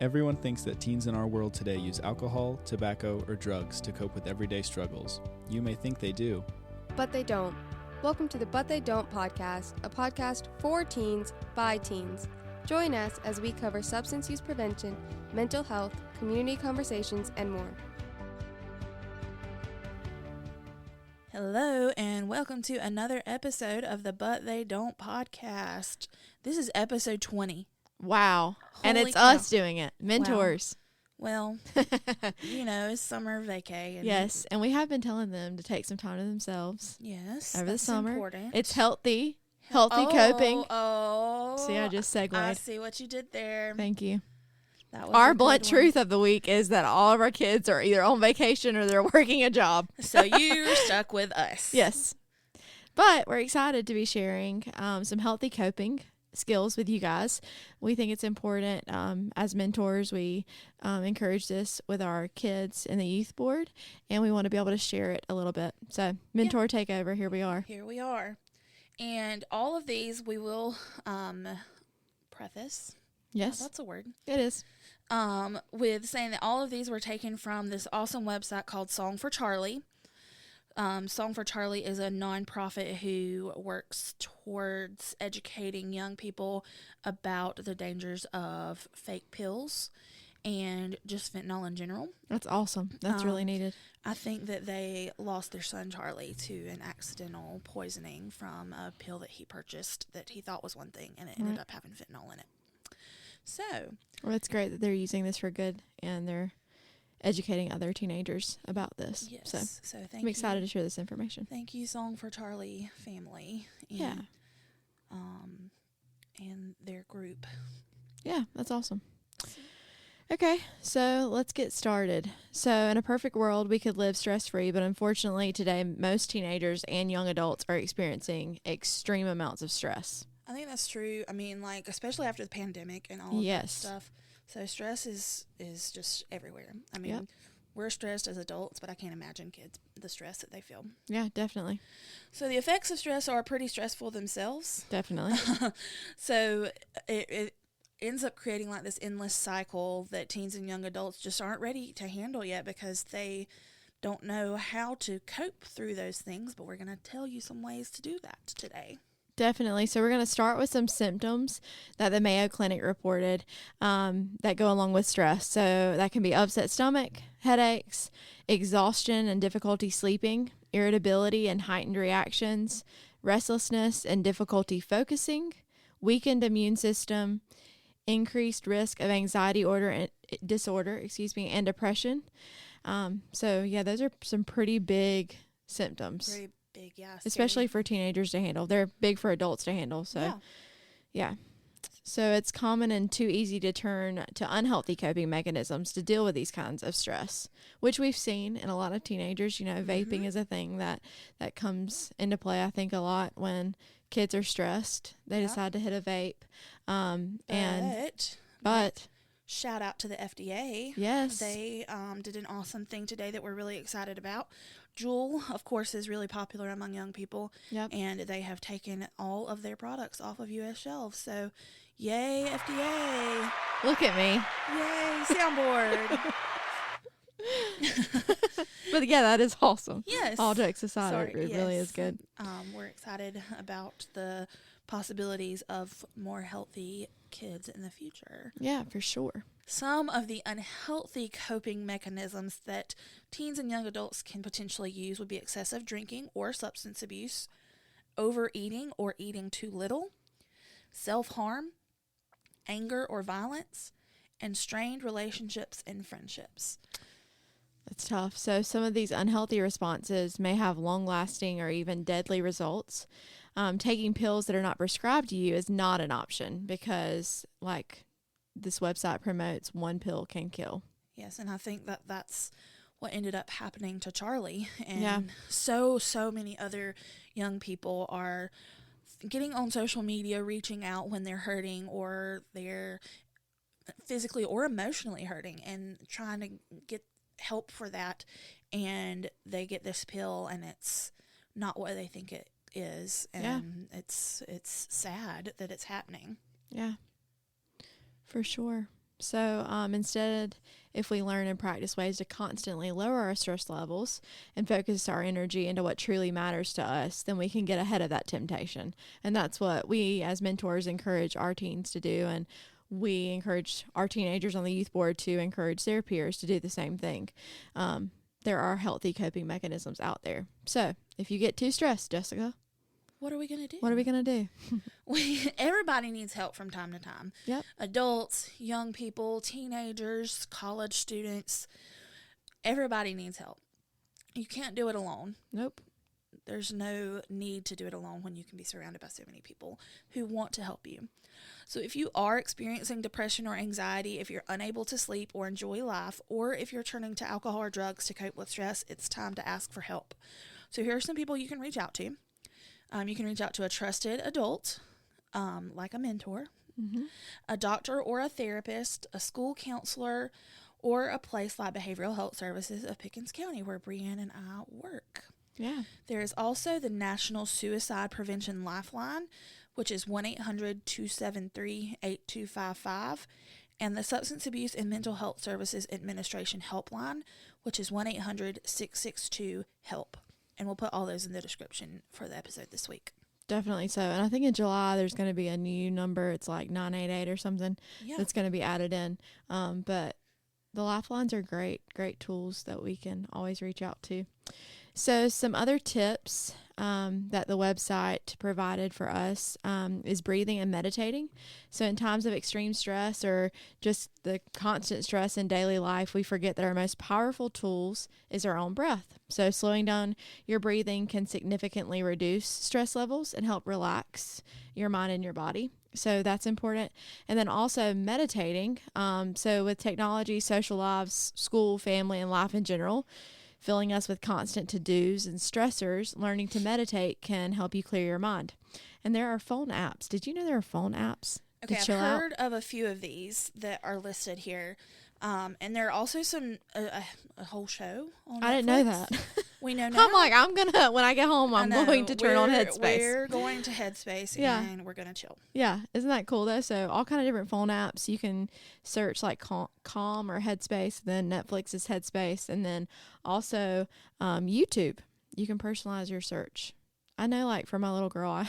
Everyone thinks that teens in our world today use alcohol, tobacco, or drugs to cope with everyday struggles. You may think they do, but they don't. Welcome to the But They Don't podcast, a podcast for teens by teens. Join us as we cover substance use prevention, mental health, community conversations, and more. Hello, and welcome to another episode of the But They Don't podcast. This is episode 20. Wow. And Holy it's cow. us doing it. Mentors. Well, it's summer vacay. And Yes. And we have been telling them to take some time to themselves. Yes. Over the that's summer. Important. It's healthy coping. Oh. See, I just segued. I see what you did there. Thank you. That was Our a blunt good one. truth of the week is that all of our kids are either on vacation or they're working a job. So you're stuck with us. Yes. But we're excited to be sharing some healthy coping skills with you guys. We think it's important. As mentors, we encourage this with our kids in the youth board, and we want to be able to share it a little bit. So mentor takeover, here we are. Here we are. And all of these we will preface. Yes, That's a word. it is. With saying that all of these were taken from this awesome website called Song for Charlie. Song for Charlie is a nonprofit who works towards educating young people about the dangers of fake pills and just fentanyl in general. That's awesome. That's really needed. I think that they lost their son Charlie to an accidental poisoning from a pill that he purchased that he thought was one thing, and it ended up having fentanyl in it. So, Well, it's great that they're using this for good, and they're educating other teenagers about this. yes. So thank I'm you. excited to share this information. Thank you, Song for Charlie family. And, Yeah. And their group. Yeah, that's awesome. Okay, so let's get started. So in a perfect world, we could live stress-free, but unfortunately today, most teenagers and young adults are experiencing extreme amounts of stress. I think that's true. I mean, like, especially after the pandemic and all of that Yes. stuff. So stress is just everywhere. I mean, Yep. we're stressed as adults, but I can't imagine kids, the stress that they feel. Yeah, definitely. So the effects of stress are pretty stressful themselves. Definitely. So it ends up creating like this endless cycle that teens and young adults just aren't ready to handle yet because they don't know how to cope through those things. But we're going to tell you some ways to do that today. Definitely. So we're going to start with some symptoms that the Mayo Clinic reported that go along with stress. So that can be upset stomach, headaches, exhaustion and difficulty sleeping, irritability and heightened reactions, restlessness and difficulty focusing, weakened immune system, increased risk of anxiety disorder, and depression. So yeah, those are some pretty big symptoms. Very big, yeah. Especially for teenagers to handle. They're big for adults to handle. So, yeah. So it's common and too easy to turn to unhealthy coping mechanisms to deal with these kinds of stress, which we've seen in a lot of teenagers. You know, vaping is a thing that comes into play, I think, a lot when kids are stressed. They decide to hit a vape. But shout out to the FDA. Yes. They did an awesome thing today that we're really excited about. Juul, of course, is really popular among young people. Yep. And they have taken all of their products off of U.S. shelves. So, yay, FDA. Look at me. Yay, soundboard. But yeah, that is awesome. Yes. All jokes aside, Sorry, it really yes. is good. We're excited about the possibilities of more healthy kids in the future. Yeah, for sure. Some of the unhealthy coping mechanisms that teens and young adults can potentially use would be excessive drinking or substance abuse, overeating or eating too little, self-harm, anger or violence, and strained relationships and friendships. That's tough. So some of these unhealthy responses may have long-lasting or even deadly results. Taking pills that are not prescribed to you is not an option because, like this website promotes, one pill can kill. Yes, and I think that that's what ended up happening to Charlie. And Yeah. so many other young people are getting on social media, reaching out when they're hurting or they're physically or emotionally hurting and trying to get help for that. And they get this pill and it's not what they think it is. And it's sad that it's happening. Yeah, for sure. So instead, if we learn and practice ways to constantly lower our stress levels and focus our energy into what truly matters to us, then we can get ahead of that temptation. And that's what we as mentors encourage our teens to do. And we encourage our teenagers on the youth board to encourage their peers to do the same thing. There are healthy coping mechanisms out there. So if you get too stressed, Jessica, what are we going to do? What are we going to do? Everybody needs help from time to time. Yep. Adults, young people, teenagers, college students. Everybody needs help. You can't do it alone. Nope. There's no need to do it alone when you can be surrounded by so many people who want to help you. So if you are experiencing depression or anxiety, if you're unable to sleep or enjoy life, or if you're turning to alcohol or drugs to cope with stress, it's time to ask for help. So here are some people you can reach out to. You can reach out to a trusted adult, like a mentor, a doctor or a therapist, a school counselor, or a place like Behavioral Health Services of Pickens County, where Breann and I work. Yeah. There is also the National Suicide Prevention Lifeline, which is 1-800-273-8255, and the Substance Abuse and Mental Health Services Administration Helpline, which is 1-800-662-HELP. And we'll put all those in the description for the episode this week. Definitely so. And I think in July there's going to be a new number. It's like 988 or something that's going to be added in. But the lifelines are great tools that we can always reach out to. So some other tips that the website provided for us is breathing and meditating. So in times of extreme stress or just the constant stress in daily life, we forget that our most powerful tools is our own breath. So slowing down your breathing can significantly reduce stress levels and help relax your mind and your body. So that's important. And then also meditating. So with technology, social lives, school, family, and life in general, filling us with constant to-dos and stressors, learning to meditate can help you clear your mind. And there are phone apps. Did you know there are phone apps Okay, to chill I've out? heard of a few of these that are listed here. And there are also some, a whole show on I didn't know Netflix. that. We know now. I'm like, when I get home, I'm going to turn on Headspace. We're going to Headspace and we're going to chill. Yeah, isn't that cool though? So all kind of different phone apps. You can search like Calm or Headspace. Then Netflix is Headspace, and then also YouTube. You can personalize your search. I know, like for my little girl,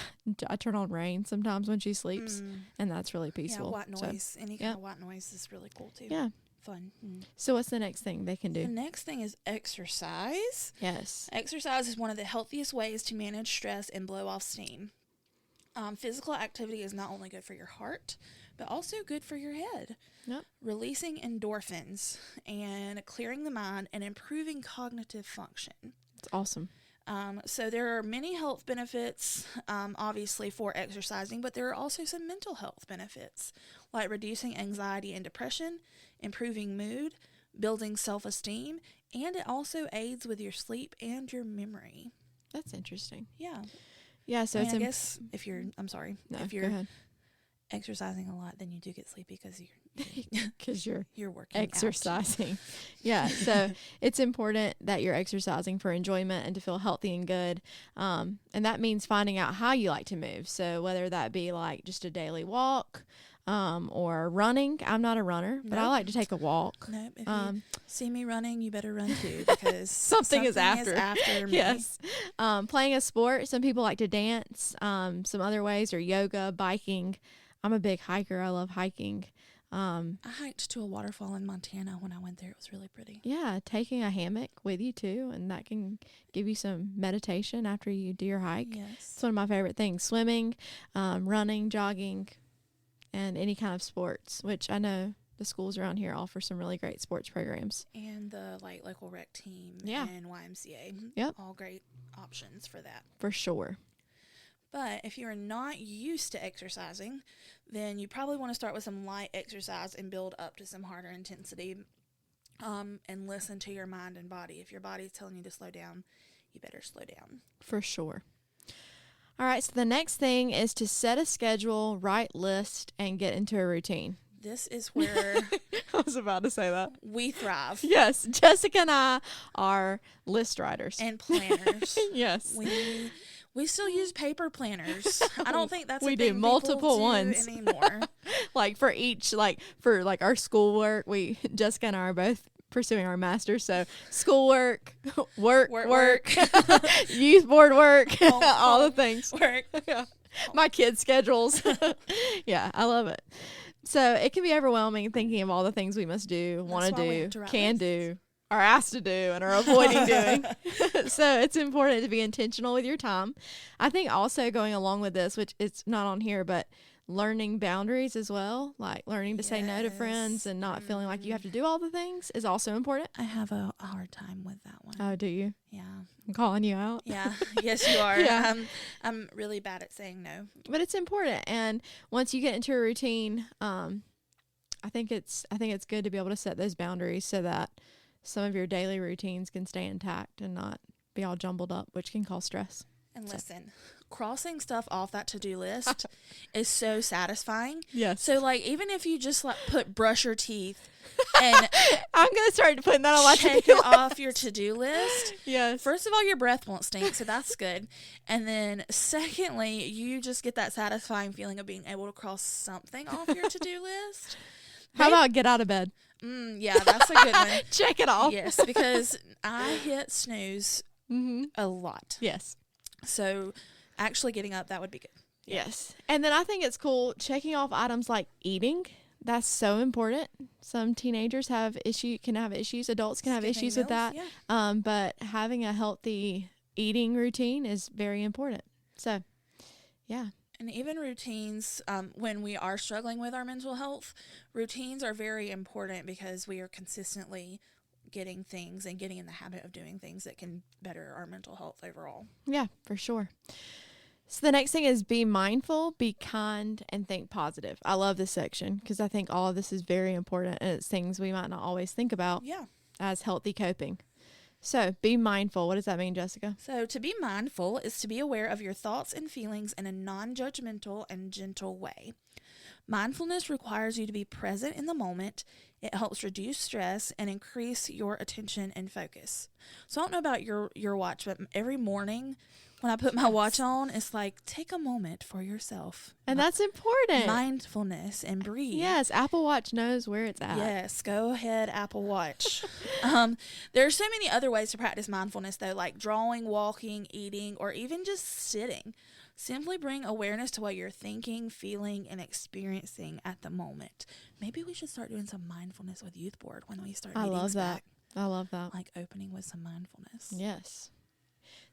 I turn on Rain sometimes when she sleeps, and that's really peaceful. Yeah, white noise. Any kind of white noise is really cool too. Yeah. Fun. So what's the next thing they can do? The next thing is exercise. Yes. Exercise is one of the healthiest ways to manage stress and blow off steam. Physical activity is not only good for your heart, but also good for your head. Yep. Releasing endorphins and clearing the mind and improving cognitive function. It's awesome. So there are many health benefits, obviously, for exercising, but there are also some mental health benefits, like reducing anxiety and depression, improving mood, building self-esteem, and it also aids with your sleep and your memory. That's interesting. Yeah. Yeah, so I guess if you're, if you're go ahead. exercising a lot, then you do get sleepy Because you're working exercising. Yeah, so it's important that you're exercising for enjoyment and to feel healthy and good. And that means finding out how you like to move. So whether that be like just a daily walk or running. I'm not a runner, but I like to take a walk. Nope. If you see me running, you better run too, because something is after me. Yes. Playing a sport. Some people like to dance. Some other ways are yoga, biking. I'm a big hiker. I love hiking. I hiked to a waterfall in Montana when I went there. It was really pretty. Yeah, taking a hammock with you too, and that can give you some meditation after you do your hike. Yes. It's one of my favorite things. Swimming, running, jogging, and any kind of sports, which I know the schools around here offer some really great sports programs. And the local rec team and YMCA. Yep. All great options for that. For sure. But if you're not used to exercising, then you probably want to start with some light exercise and build up to some harder intensity, and listen to your mind and body. If your body is telling you to slow down, you better slow down. For sure. All right, so the next thing is to set a schedule, write list, and get into a routine. This is where I was about to say that. we thrive. Yes, Jessica and I are list writers. And planners. Yes. We still use paper planners. I don't think that's We a do thing multiple people do ones. anymore. Like for each, like for like our schoolwork, Jessica and I are both pursuing our masters. So schoolwork, work, youth board work, all the things. Work. My kids' schedules. Yeah, I love it. So it can be overwhelming thinking of all the things we must do, want why we to have do, to write can lists. do, are asked to do, and are avoiding doing. So it's important to be intentional with your time. I think also going along with this, which it's not on here, but learning boundaries as well, like learning to say no to friends and not feeling like you have to do all the things is also important. I have a hard time with that one. Oh, do you? Yeah. I'm calling you out. Yeah. Yes, you are. Yeah. I'm really bad at saying no. But it's important, and once you get into a routine, I think it's good to be able to set those boundaries so that some of your daily routines can stay intact and not be all jumbled up, which can cause stress. And listen, crossing stuff off that to-do list is so satisfying. Yes. So, like, even if you just like put brush your teeth and I'm gonna start putting that on my check to-do it off your to-do list. Yes. First of all, your breath won't stink, so that's good. And then secondly, you just get that satisfying feeling of being able to cross something off your to-do list. How about get out of bed? Yeah, that's a good one. Check it off. Yes, because I hit snooze a lot. Yes. So actually getting up, that would be good. Yes. And then I think it's cool checking off items like eating. That's so important. Some teenagers can have issues. Adults can have Skipping issues with meals, that. yeah. But having a healthy eating routine is very important. So, yeah. And even routines, when we are struggling with our mental health, routines are very important because we are consistently getting things and getting in the habit of doing things that can better our mental health overall. Yeah, for sure. So the next thing is be mindful, be kind, and think positive. I love this section because I think all of this is very important, and it's things we might not always think about as healthy coping. So be mindful. What does that mean, Jessica? So to be mindful is to be aware of your thoughts and feelings in a non-judgmental and gentle way. Mindfulness requires you to be present in the moment. It helps reduce stress and increase your attention and focus. So I don't know about your watch, but every morning when I put my watch on, it's like, take a moment for yourself. And that's important. Mindfulness and breathe. Yes, Apple Watch knows where it's at. Yes, go ahead, Apple Watch. There are so many other ways to practice mindfulness, though, like drawing, walking, eating, or even just sitting. Simply bring awareness to what you're thinking, feeling, and experiencing at the moment. Maybe we should start doing some mindfulness with Youth Board when we start meetings I love that. back. I love that. Like opening with some mindfulness. Yes.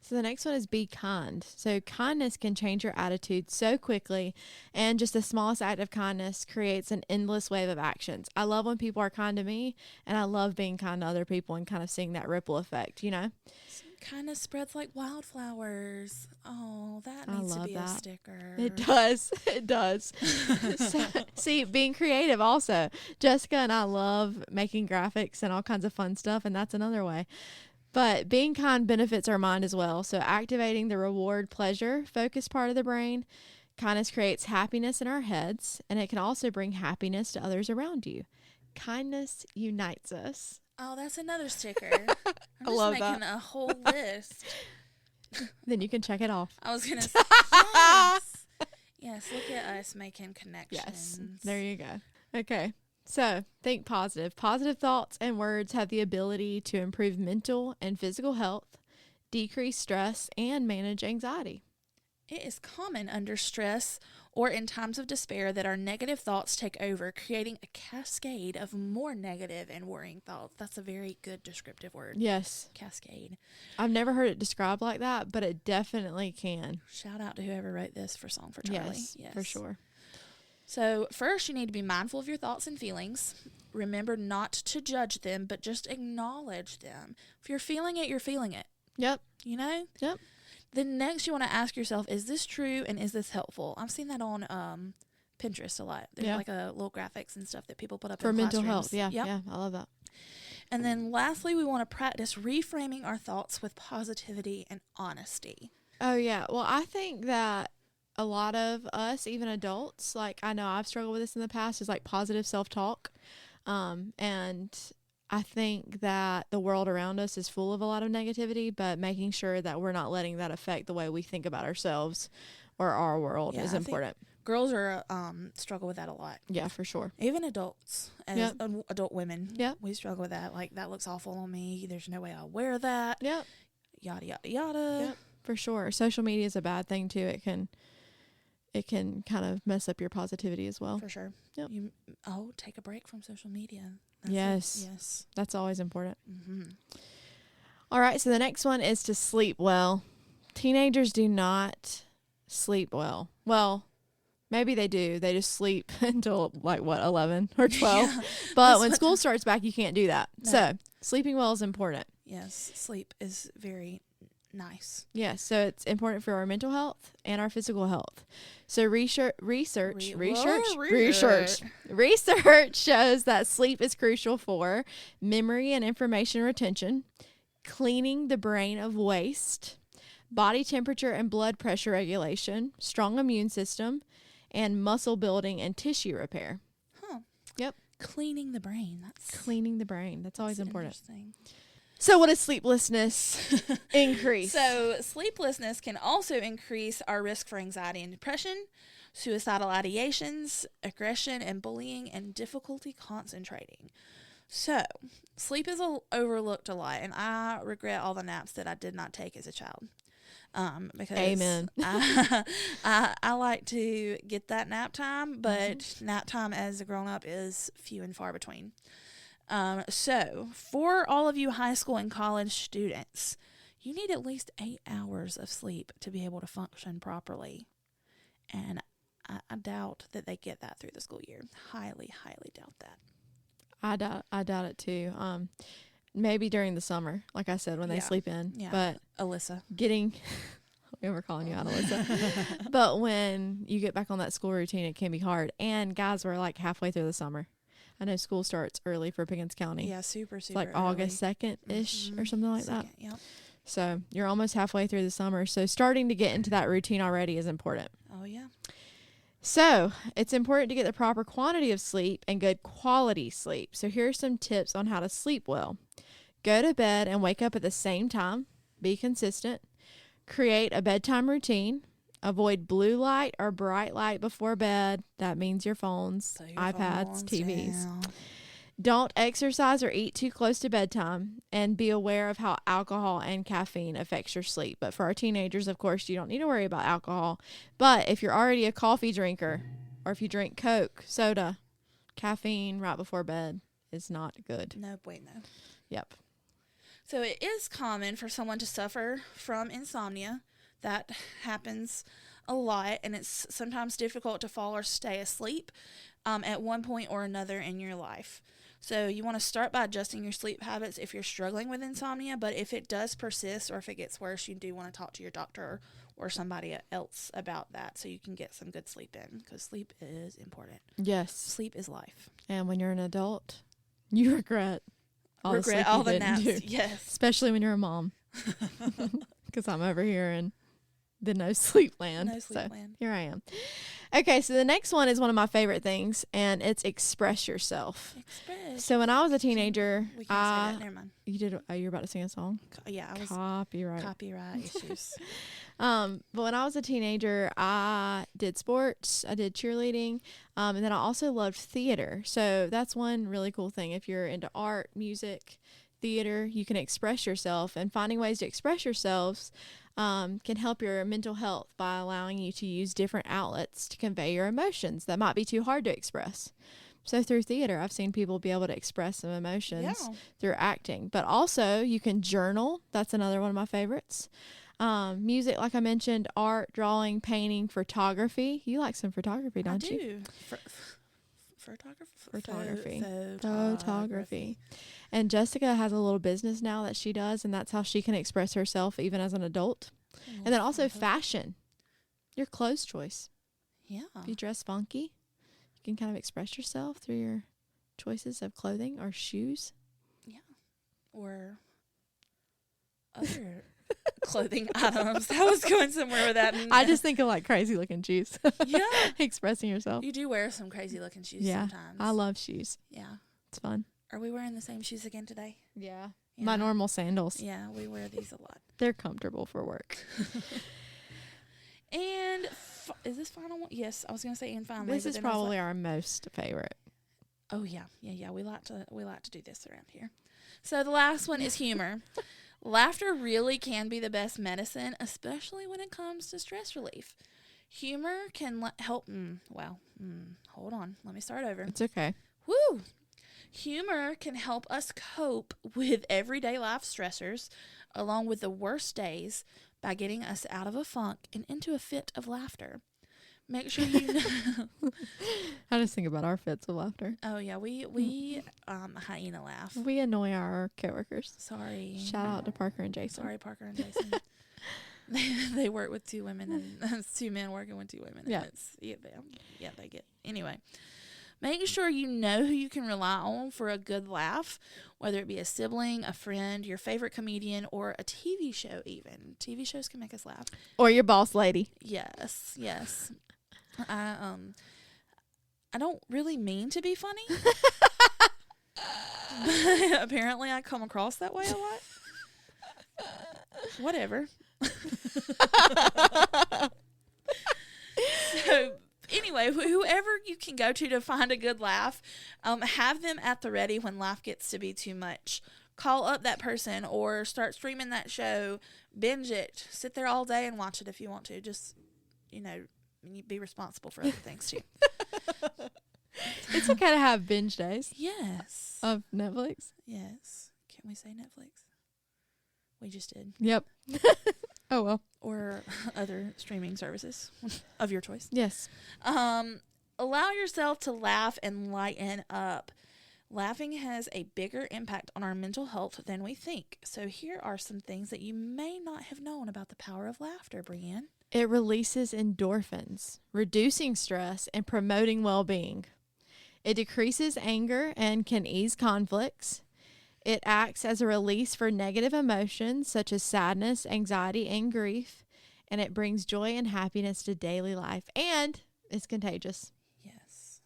So the next one is be kind. So kindness can change your attitude so quickly, and just the smallest act of kindness creates an endless wave of actions. I love when people are kind to me, and I love being kind to other people and kind of seeing that ripple effect, you know? Kindness spreads like wildflowers. Oh, that I needs to love be that. a sticker. It does. It does. So, see, being creative also. Jessica and I love making graphics and all kinds of fun stuff, and that's another way. But being kind benefits our mind as well. So activating the reward pleasure focus part of the brain, kindness creates happiness in our heads, and it can also bring happiness to others around you. Kindness unites us. Oh, that's another sticker. I'm I just love making that. a whole list. Then you can check it off. I was going to say, yes. Yes, look at us making connections. Yes, there you go. Okay, so think positive. Positive thoughts and words have the ability to improve mental and physical health, decrease stress, and manage anxiety. It is common under stress or in times of despair that our negative thoughts take over, creating a cascade of more negative and worrying thoughts. That's a very good descriptive word. Yes. Cascade. I've never heard it described like that, but it definitely can. Shout out to whoever wrote this for Song for Charlie. Yes, for sure. So first, you need to be mindful of your thoughts and feelings. Remember not to judge them, but just acknowledge them. If you're feeling it, you're feeling it. Yep. You know? Yep. Then next, you want to ask yourself, is this true and is this helpful? I've seen that on Pinterest a lot. There's like a little graphics and stuff that people put up for in mental classrooms. health. Yeah, Yep. yeah, I love that. And then lastly, we want to practice reframing our thoughts with positivity and honesty. Oh, yeah. Well, I think that a lot of us, even adults, like I know I've struggled with this in the past, is like positive self-talk. And I think that the world around us is full of a lot of negativity, but making sure that we're not letting that affect the way we think about ourselves or our world is important. Girls are struggle with that a lot. Yeah, for sure. Even adults, as adult women, Yep. we struggle with that. Like, that looks awful on me. There's no way I'll wear that. Yep. Yada, yada, yada. Yep, for sure. Social media is a bad thing too. It can kind of mess up your positivity as well. For sure. Yep. Take a break from social media. Yes. Yes. That's always important. Mm-hmm. All right, so the next one is to sleep well. Teenagers do not sleep well. Well, maybe they do. They just sleep until 11 or 12. Yeah, but when school starts back, you can't do that. No. So sleeping well is important. Yes, sleep is very nice. Yes, so it's important for our mental health and our physical health. So research shows that sleep is crucial for memory and information retention, cleaning the brain of waste, body temperature and blood pressure regulation, strong immune system, and muscle building and tissue repair. Huh. Yep. Cleaning the brain. Cleaning the brain. That's always important. Interesting. So what does sleeplessness increase? So sleeplessness can also increase our risk for anxiety and depression, suicidal ideations, aggression and bullying, and difficulty concentrating. So sleep is overlooked a lot, and I regret all the naps that I did not take as a child. Because Amen. I like to get that nap time, but nap time as a grown-up is few and far between. So for all of you high school and college students, you need at least 8 hours of sleep to be able to function properly. And I doubt that they get that through the school year. Highly, highly doubt that. I doubt it too. Maybe during the summer, like I said, when they sleep in. Yeah. But Alyssa. we were calling you out, Alyssa. But when you get back on that school routine, it can be hard. And guys, we're like halfway through the summer. I know school starts early for Pickens County. Yeah, super It's like early. August 2nd-ish or something like that. Yep. So you're almost halfway through the summer. So starting to get into that routine already is important. Oh, yeah. So it's important to get the proper quantity of sleep and good quality sleep. So here are some tips on how to sleep well. Go to bed and wake up at the same time. Be consistent. Create a bedtime routine. Avoid blue light or bright light before bed. That means your phones, iPads, TVs. Down. Don't exercise or eat too close to bedtime, and be aware of how alcohol and caffeine affects your sleep. But for our teenagers, of course, you don't need to worry about alcohol. But if you're already a coffee drinker, or if you drink Coke, soda, caffeine right before bed is not good. No bueno. Yep. So it is common for someone to suffer from insomnia. That happens a lot, and it's sometimes difficult to fall or stay asleep at one point or another in your life. So you want to start by adjusting your sleep habits if you're struggling with insomnia, but if it does persist or if it gets worse, you do want to talk to your doctor or somebody else about that so you can get some good sleep in, because sleep is important. Yes. Sleep is life. And when you're an adult, you regret all the sleep you didn't naps. do. Yes. Especially when you're a mom. Because I'm over here in the no sleep land. No sleep land. Here I am. Okay, so the next one is one of my favorite things, and it's express yourself. Express. So when I was a teenager, We can't say that. Never mind. you did. Oh, you were about to sing a song. Yeah, I was Copyright. copyright issues. But when I was a teenager, I did sports, I did cheerleading, and then I also loved theater. So that's one really cool thing. If you're into art, music, theater, you can express yourself, and finding ways to express yourselves can help your mental health by allowing you to use different outlets to convey your emotions that might be too hard to express. So through theater, I've seen people be able to express some emotions through acting. But also, you can journal. That's another one of my favorites. Music, like I mentioned, art, drawing, painting, photography. You like some photography, don't you? I do. Photography. And Jessica has a little business now that she does, and that's how she can express herself even as an adult. And then also fashion, your clothes choice. Yeah. If you dress funky, you can kind of express yourself through your choices of clothing or shoes. Yeah. Or other clothing items. I was going somewhere with that. I just think of like crazy looking shoes. Yeah. Expressing yourself. You do wear some crazy looking shoes Yeah. sometimes. I love shoes. Yeah. It's fun. Are we wearing the same shoes again today? Yeah. Yeah. My normal sandals. Yeah, we wear these a lot. They're comfortable for work. And is this final one? Yes, I was going to say and finally. This but is then I was probably our most favorite. oh yeah. We like to do this around here. So the last one is humor. Laughter really can be the best medicine, especially when it comes to stress relief. Humor can help. Hold on. Let me start over. It's okay. Woo! Humor can help us cope with everyday life stressors, along with the worst days, by getting us out of a funk and into a fit of laughter. Make sure you know. I just think about our fits of laughter. Oh yeah, we hyena laugh. We annoy our coworkers. Sorry. Shout out to Parker and Jason. Sorry, Parker and Jason. they work with two women and it's two men working with two women. Yeah. And they get anyway. Make sure you know who you can rely on for a good laugh, whether it be a sibling, a friend, your favorite comedian, or a TV show even. TV shows can make us laugh. Or your boss lady. Yes. I don't really mean to be funny. But apparently I come across that way a lot. Whatever. So anyway, whoever you can go to find a good laugh, have them at the ready when life gets to be too much. Call up that person or start streaming that show, binge it, sit there all day and watch it if you want to. Just, be responsible for other things too. It's okay to have binge days Yes. of Netflix. Yes. Can we say Netflix? We just did. Yep. Oh, well. Or other streaming services of your choice. Yes. Allow yourself to laugh and lighten up. Laughing has a bigger impact on our mental health than we think. So here are some things that you may not have known about the power of laughter, Breann. It releases endorphins, reducing stress and promoting well-being. It decreases anger and can ease conflicts. It acts as a release for negative emotions such as sadness, anxiety, and grief. And it brings joy and happiness to daily life. And it's contagious. Yes.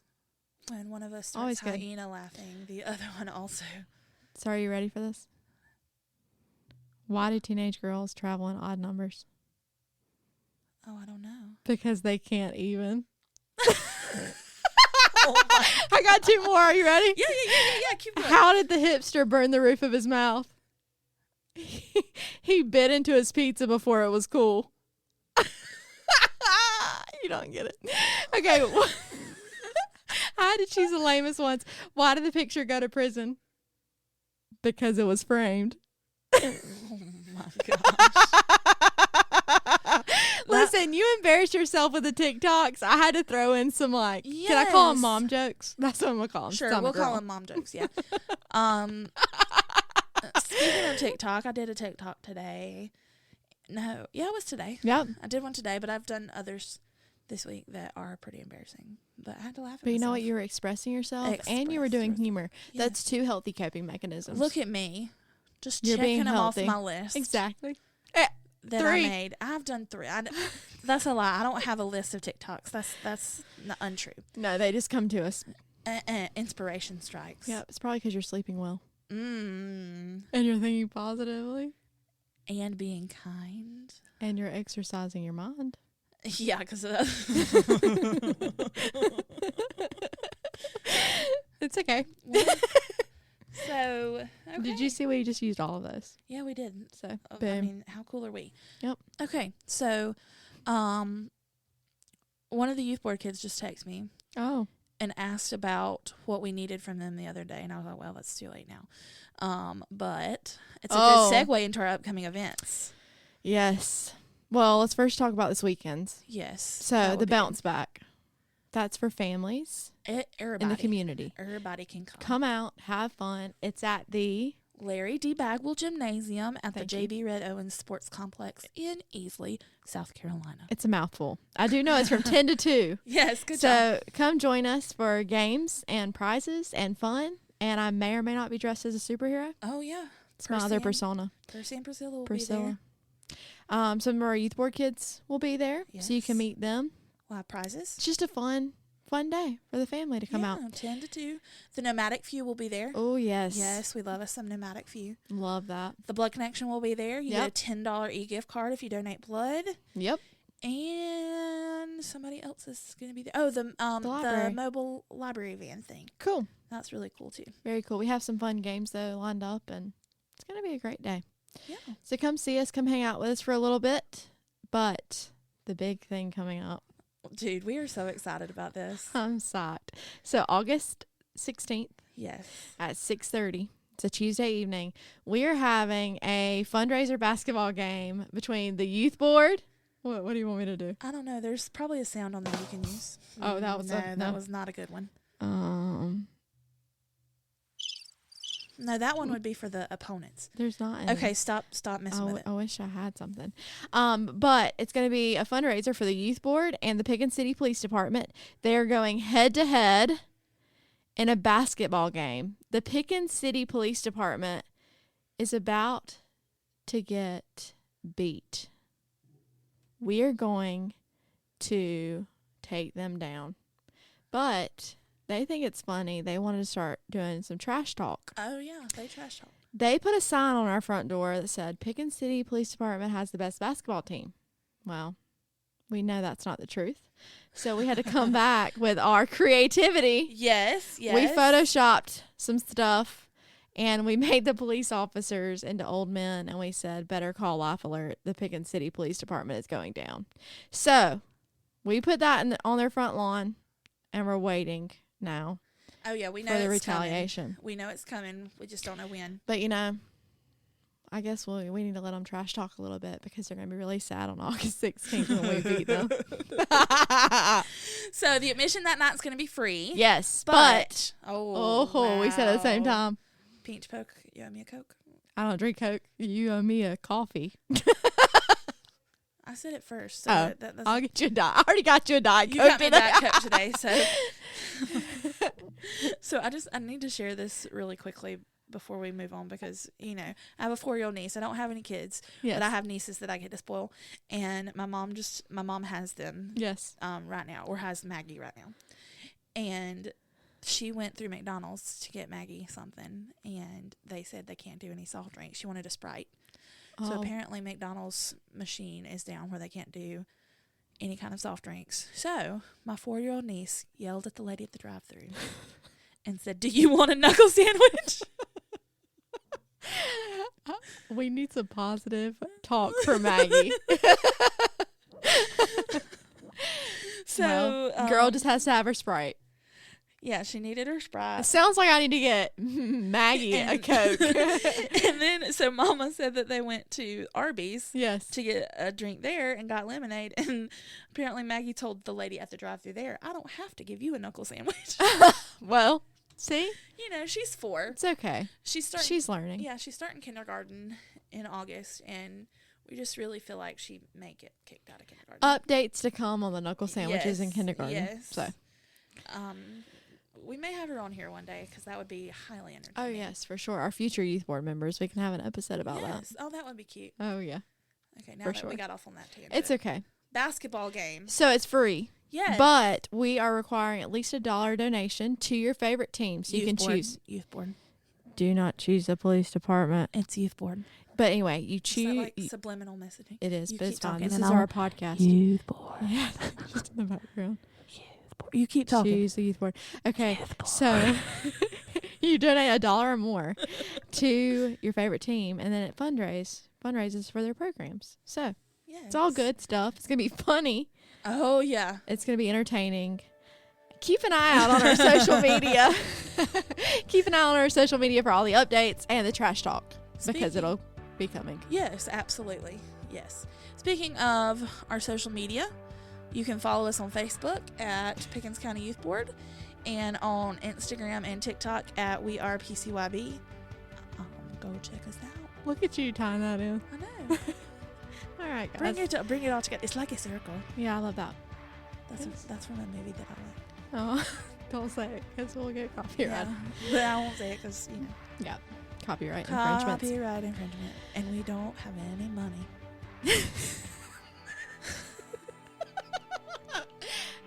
When one of us Always starts good. hyena laughing, the other one also. So are you ready for this? Why do teenage girls travel in odd numbers? Oh, I don't know. Because they can't even. Oh my. I got two more. Are you ready? Yeah. Keep going. How did the hipster burn the roof of his mouth? He bit into his pizza before it was cool. You don't get it. Okay. I had to choose the lamest ones. Why did the picture go to prison? Because it was framed. Oh my gosh. Listen, you embarrassed yourself with the TikToks. I had to throw in some can I call them Yes. mom jokes? That's what I'm gonna call them. Sure, we'll call them mom jokes, yeah. Speaking of TikTok, I did a TikTok today. No, yeah, it was today. Yep. I did one today, but I've done others this week that are pretty embarrassing. But I had to laugh at But you know what? myself. You were expressing yourself and you were doing Express humor. Yeah. That's two healthy coping mechanisms. Look at me. Just You're being checking them off healthy. my list. Exactly. That 3. I made. I've done 3. That's a lie. I don't have a list of TikToks. That's untrue. No, they just come to us. Inspiration strikes. Yep. It's probably because you're sleeping well. And And you're thinking positively. being kind. And you're exercising your mind. Yeah, because of that. It's okay. So, okay. Did you see we just used all of those? Yeah, we did. So, I boom. mean, how cool are we? Yep. Okay, so, one of the youth board kids just texted me Oh. and asked about what we needed from them the other day, and I was like, well, that's too late now. But it's a good segue into our upcoming events. Yes. Well, let's first talk about this weekend. Yes. So, that the would be- bounce back. That's for families Everybody. in the community. Everybody can come. Come out, have fun. It's at the Larry D. Bagwell Gymnasium at the Thank you. J.B. Red Owens Sports Complex in Easley, South Carolina. It's a mouthful. I do know it's from 10 to 2. Yes, good job. So come join us for games and prizes and fun. And I may or may not be dressed as a superhero. Oh, yeah. It's my other persona. Percy and Priscilla will be Priscilla. there. Some of our youth board kids will be there, so you can Yes. meet them. We'll have prizes. It's just a fun fun day for the family to come out. 10 to 2. The Nomadic Few will be there. Oh, yes. Yes, we love us some Nomadic Few. Love that. The Blood Connection will be there. You Yep. get a $10 e-gift card if you donate blood. Yep. And somebody else is going to be there. Oh, the library. mobile library van thing. Cool. That's really cool, too. Very cool. We have some fun games, though, lined up, and it's going to be a great day. Yeah. So come see us. Come hang out with us for a little bit. But the big thing coming up. Dude, we are so excited about this. I'm psyched. So August 16th Yes. at 6:30. It's a Tuesday evening. We are having a fundraiser basketball game between the youth board. What do you want me to do? I don't know. There's probably a sound on there you can use. Oh, that was that was not a good one. No, that one would be for the opponents. There's not any. Okay, stop messing with it. I wish I had something. But it's going to be a fundraiser for the youth board and the Pickens City Police Department. They're going head to head in a basketball game. The Pickens City Police Department is about to get beat. We are going to take them down. But they think it's funny. They wanted to start doing some trash talk. Oh, yeah. They trash talk. They put a sign on our front door that said, Pickens City Police Department has the best basketball team. Well, we know that's not the truth. So we had to come back with our creativity. Yes. We photoshopped some stuff, and we made the police officers into old men, and we said, better call Life Alert. The Pickens City Police Department is going down. So we put that on their front lawn, and we're waiting now. Oh, yeah. We know for the it's retaliation. coming. We know it's coming. We just don't know when. But, I guess we need to let them trash talk a little bit because they're going to be really sad on August 16th when we beat them. So the admission that night's going to be free. Yes, But we said at the same time. Peach Poke, you owe me a Coke. I don't drink Coke. You owe me a coffee. I said it first. So I'll get you a Diet. I already got you a Diet Coke. You got me a today. Diet Coke today. So I need to share this really quickly before we move on because, I have a 4-year-old niece. I don't have any kids, but I have nieces that I get to spoil. And my mom has them. Yes. Right now, or has Maggie right now. And she went through McDonald's to get Maggie something, and they said they can't do any soft drinks. She wanted a Sprite. So apparently McDonald's machine is down where they can't do any kind of soft drinks. So my 4-year-old niece yelled at the lady at the drive-thru and said, "Do you want a knuckle sandwich?" We need some positive talk for Maggie. So girl just has to have her Sprite. Yeah, she needed her Sprite. It sounds like I need to get Maggie a Coke. And then, so Mama said that they went to Arby's Yes. to get a drink there and got lemonade. And apparently Maggie told the lady at the drive-thru there, "I don't have to give you a knuckle sandwich." Well, see? She's 4. It's okay. She's learning. Yeah, she's starting kindergarten in August, and we just really feel like she may get kicked out of kindergarten. Updates to come on the knuckle sandwiches in Yes, kindergarten. yes. So. We may have her on here one day because that would be highly entertaining. Oh, yes, for sure. Our future youth board members, we can have an episode about that. Oh, that would be cute. Oh, yeah. Okay, now For that sure. we got off on that tangent. It's okay. Basketball game. So it's free. Yes. But we are requiring at least $1 donation to your favorite team. So you can choose. Youth board. Do not choose the police department. It's youth board. But anyway, you Is that choose. like subliminal messaging? It is, You but keep it's fine. talking This and is I'll- our podcast. Youth board. Yeah, just in the background. You keep talking. Choose the youth board. Okay, so you donate $1 or more to your favorite team, and then it fundraises for their programs. So Yes. it's all good stuff. It's gonna be funny. Oh, yeah. It's gonna be entertaining. Keep an eye out on our social media. Keep an eye on our social media for all the updates and the trash talk because it'll be coming. Yes, absolutely. Yes. Speaking of our social media, you can follow us on Facebook at Pickens County Youth Board and on Instagram and TikTok at We Are PCYB. Go check us out. Look at you tying that in. I know. All right, guys. Bring it all together. It's like a circle. Yeah, I love that. That's from a movie that I like. Oh, don't say it because we'll get copyright. Yeah, but I won't say it because, Yeah, copyright infringements. Copyright infringement. And we don't have any money.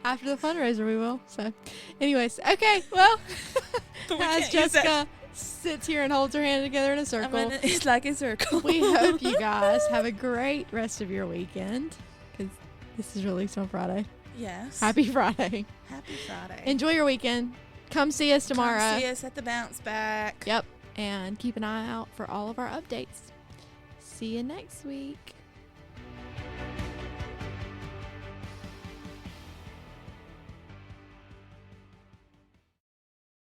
After the fundraiser, we will. So, anyways, okay. Well, as Jessica sits here and holds her hand together in a circle, it's like a circle. we hope you guys have a great rest of your weekend, because this is released on Friday. Yes. Happy Friday. Happy Friday. Enjoy your weekend. Come see us tomorrow. Come see us at the Bounce Back. Yep. And keep an eye out for all of our updates. See you next week.